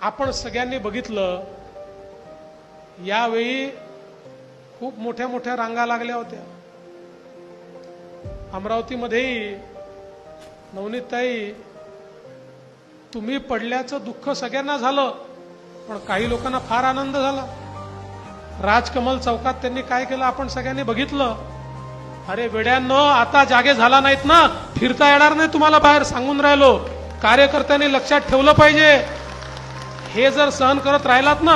आपण सगळ्यांनी बघितलं, यावेळी खूप मोठ्या मोठ्या रांगा लागल्या होत्या. अमरावतीमध्येही नवनीतताई, तुम्ही पडल्याचं दुःख सगळ्यांना झालं, पण काही लोकांना फार आनंद झाला. राजकमल चौकात त्यांनी काय केलं आपण सगळ्यांनी बघितलं. अरे वेड्यांनो, आता जागे झाला नाहीत ना, फिरता येणार नाही तुम्हाला बाहेर, सांगून राहिलो. कार्यकर्त्यांनी लक्षात ठेवलं पाहिजे. हे जर सहन करत राहिलात ना,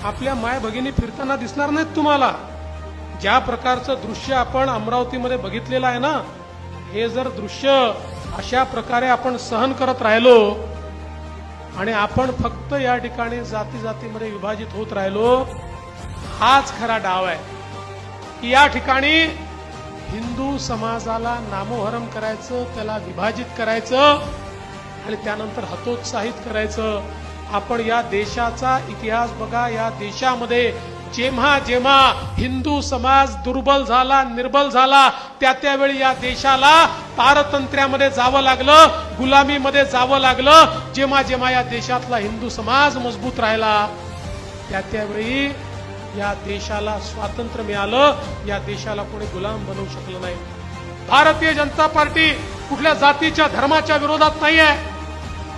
आपल्या माय भगिनी फिरताना दिसणार नाहीत तुम्हाला. ज्या प्रकारचं दृश्य आपण अमरावतीमध्ये बघितलेलं आहे ना, हे जर दृश्य अशा प्रकारे आपण सहन करत राहिलो आणि आपण फक्त या ठिकाणी जाती जातीमध्ये विभाजित होत राहिलो, हाच खरा डाव आहे की या ठिकाणी हिंदू समाजाला नामोहरम करायचं, त्याला विभाजित करायचं आणि त्यानंतर हतोत्साहित करायचं. आपण या देशाचा इतिहास बघा. या देशामध्ये जेव्हा जेव्हा हिंदू समाज दुर्बल झाला, निर्बल झाला, त्यावेळी या देशाला पारतंत्र्यामध्ये जावं लागलं, गुलामीमध्ये जावं लागलं. जेव्हा जेव्हा या देशातला हिंदू समाज मजबूत राहिला, त्यावेळी या देशाला स्वातंत्र्य मिळालं. या देशाला कोणी गुलाम बनवू शकलं नाही. भारतीय जनता पार्टी कुठल्या जातीच्या धर्माच्या विरोधात नाही आहे.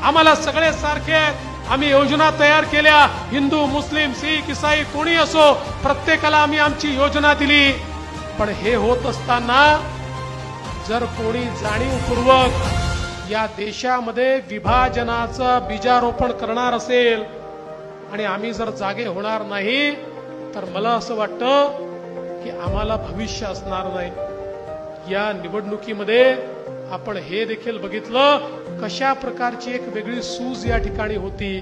आम्हाला सगळे सारखे आहेत. आम्ही योजना तयार केल्या. हिंदू, मुस्लिम, शीख, ईसाई कोणी असो, प्रत्येकाला आम्ही आमची योजना दिली. पण हे होत असताना जर कोणी जाणीवपूर्वक या देशामध्ये विभाजनाचं बीजारोपण करणार असेल आणि आम्ही जर जागे होणार नाही, तर मला असं वाटतं की आम्हाला भविष्य असणार नाही. या निवडणुकीमध्ये आपण हे देखील बघितलं, कशा प्रकारची एक वेगळी सूज या ठिकाणी होती.